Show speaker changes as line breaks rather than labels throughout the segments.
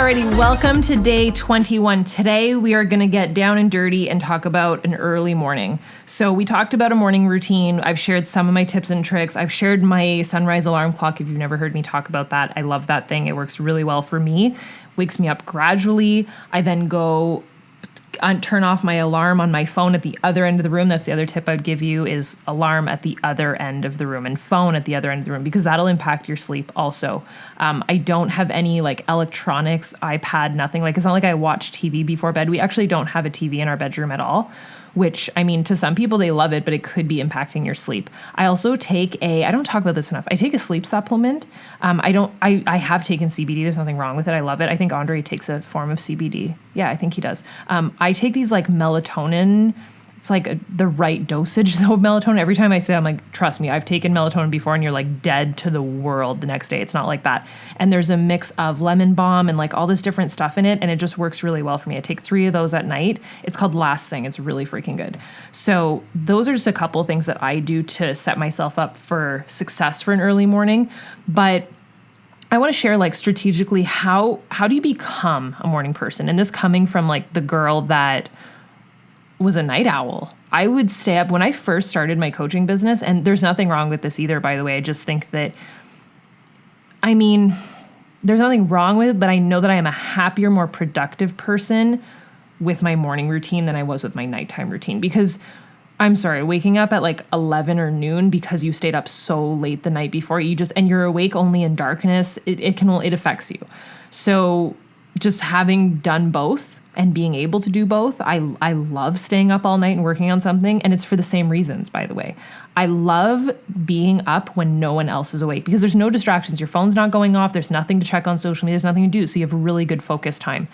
Alrighty, welcome to day 21. Today we are going to get down and dirty and talk about an early morning. So we talked about a morning routine. I've shared some of my tips and tricks. I've shared my sunrise alarm clock. If you've never heard me talk about that, I love that thing. It works really well for me. Wakes me up gradually. I then go turn off my alarm on my phone at the other end of the room. That's the other tip I'd give you, is alarm at the other end of the room and phone at the other end of the room, because that'll impact your sleep also. I don't have any like electronics, iPad, nothing. Like, it's not like I watch TV before bed. We actually don't have a TV in our bedroom at all, which, I mean, to some people they love it, but it could be impacting your sleep. I also take I don't talk about this enough. I take a sleep supplement. I have taken CBD. There's nothing wrong with it. I love it. I think Andre takes a form of CBD. Yeah, I think he does. I take these like melatonin. It's like the right dosage though of melatonin. Every time I say that, I'm like, trust me, I've taken melatonin before and you're like dead to the world the next day. It's not like that. And there's a mix of lemon balm and like all this different stuff in it. And it just works really well for me. I take 3 of those at night. It's called Last Thing. It's really freaking good. So those are just a couple of things that I do to set myself up for success for an early morning. But I want to share like strategically, how do you become a morning person? And this coming from like the girl that was a night owl. I would stay up when I first started my coaching business, and there's nothing wrong with this either, by the way. I just think that, I mean, there's nothing wrong with it, but I know that I am a happier, more productive person with my morning routine than I was with my nighttime routine, because I'm sorry, waking up at like 11 or noon because you stayed up so late the night before, and you're awake only in darkness, it affects you. So just having done both and being able to do both, I love staying up all night and working on something. And it's for the same reasons, by the way. I love being up when no one else is awake because there's no distractions. Your phone's not going off. There's nothing to check on social media. There's nothing to do. So you have a really good focus time.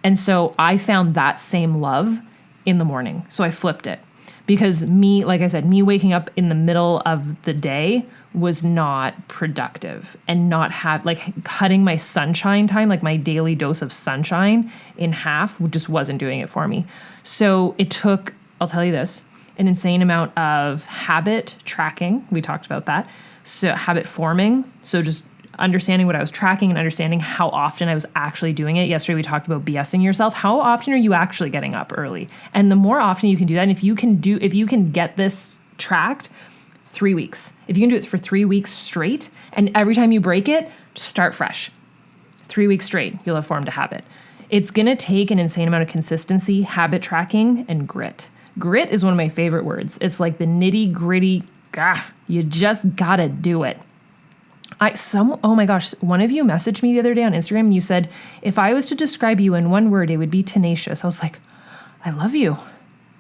And so I found that same love in the morning. So I flipped it. Because like I said, me waking up in the middle of the day was not productive, and cutting my sunshine time, like my daily dose of sunshine, in half just wasn't doing it for me. So it took, I'll tell you this, an insane amount of habit tracking. We talked about that. So habit forming. So just understanding what I was tracking and understanding how often I was actually doing it. Yesterday, we talked about BSing yourself. How often are you actually getting up early? And the more often you can do that, and if you can get this tracked, 3 weeks. If you can do it for 3 weeks straight, and every time you break it, start fresh. 3 weeks straight, you'll have formed a habit. It's going to take an insane amount of consistency, habit tracking, and grit. Grit is one of my favorite words. It's like the nitty gritty, you just gotta do it. Oh my gosh, one of you messaged me the other day on Instagram and you said, if I was to describe you in one word, it would be tenacious. I was like, I love you.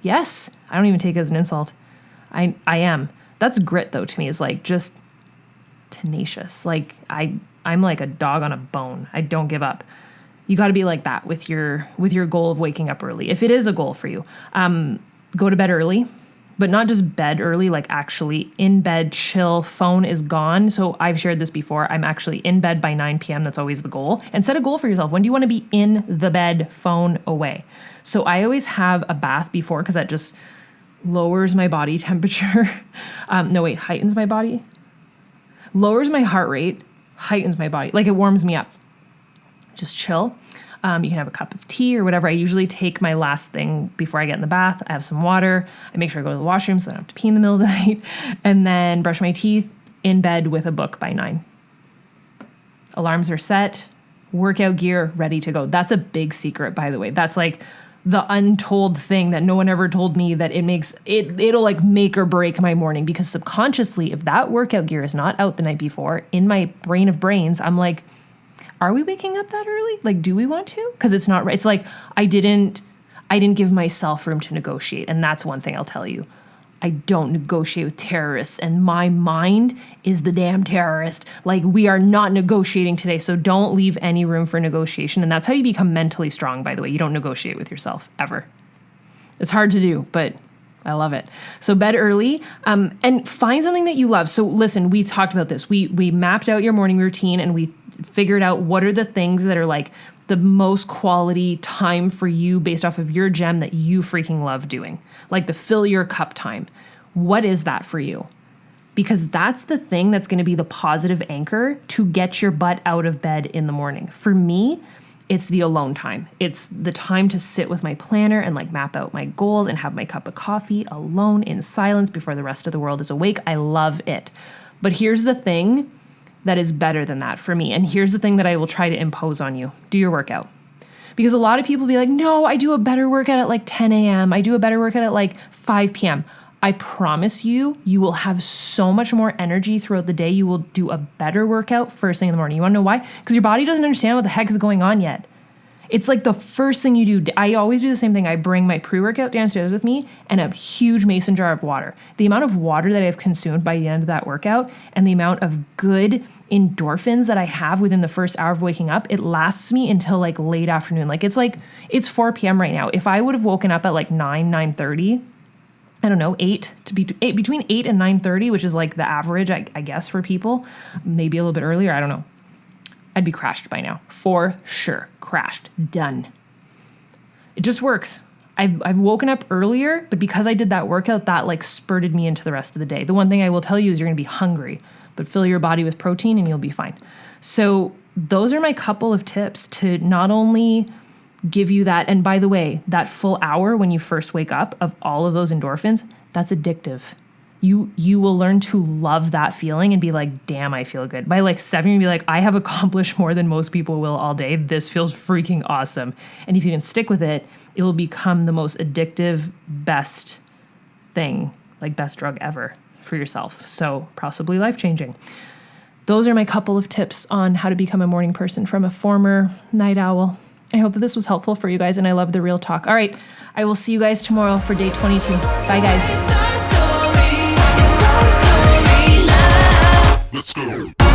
Yes. I don't even take it as an insult. I am. That's grit though to me, is like just tenacious. Like I'm like a dog on a bone. I don't give up. You got to be like that with your goal of waking up early. If it is a goal for you, go to bed early. But not just bed early, like actually in bed, chill, phone is gone. So I've shared this before. I'm actually in bed by 9 p.m. That's always the goal. And set a goal for yourself. When do you want to be in the bed, phone away? So I always have a bath before, because that just lowers my body temperature. Heightens my body. Lowers my heart rate, heightens my body. Like, it warms me up. Just chill. You can have a cup of tea or whatever. I usually take my last thing before I get in the bath. I have some water. I make sure I go to the washroom so I don't have to pee in the middle of the night. And then brush my teeth, in bed with a book by 9. Alarms are set. Workout gear ready to go. That's a big secret, by the way. That's like the untold thing that no one ever told me, that it'll like make or break my morning, because subconsciously, if that workout gear is not out the night before, in my brain of brains, I'm like, are we waking up that early? Like, do we want to? Because it's not right. It's like I didn't give myself room to negotiate. And that's one thing I'll tell you. I don't negotiate with terrorists, and my mind is the damn terrorist. Like, we are not negotiating today, so don't leave any room for negotiation. And that's how you become mentally strong, by the way. You don't negotiate with yourself, ever. It's hard to do, but I love it. So bed early, and find something that you love. So listen, we talked about this. We mapped out your morning routine, and we figured out what are the things that are like the most quality time for you based off of your gem that you freaking love doing, like the fill your cup time. What is that for you? Because that's the thing that's going to be the positive anchor to get your butt out of bed in the morning. For me, It's the alone time. It's the time to sit with my planner and like map out my goals and have my cup of coffee alone in silence before the rest of the world is awake. I love it. But here's the thing that is better than that for me. And here's the thing that I will try to impose on you. Do your workout. Because a lot of people be like, no, I do a better workout at like 10 a.m. I do a better workout at like 5 p.m. I promise you, you will have so much more energy throughout the day. You will do a better workout first thing in the morning. You want to know why? Because your body doesn't understand what the heck is going on yet. It's like the first thing you do. I always do the same thing. I bring my pre-workout downstairs with me and a huge mason jar of water. The amount of water that I've consumed by the end of that workout and the amount of good endorphins that I have within the first hour of waking up, it lasts me until like late afternoon. It's 4 p.m. right now. If I would have woken up at like 9:30, I don't know, between 8 and 9:30, which is like the average, I guess, for people, maybe a little bit earlier, I don't know. I'd be crashed by now, for sure. Crashed, done. It just works. I've woken up earlier, but because I did that workout, that like spurted me into the rest of the day. The one thing I will tell you is you're gonna be hungry, but fill your body with protein and you'll be fine. So those are my couple of tips to not only give you that, and by the way, that full hour when you first wake up of all of those endorphins, that's addictive. You will learn to love that feeling and be like, damn, I feel good. By like 7, you'll be like, I have accomplished more than most people will all day. This feels freaking awesome. And if you can stick with it, it will become the most addictive, best thing, like best drug ever for yourself. So possibly life-changing. Those are my couple of tips on how to become a morning person from a former night owl. I hope that this was helpful for you guys, and I love the real talk. All right, I will see you guys tomorrow for day 22. Bye, guys.
Let's go.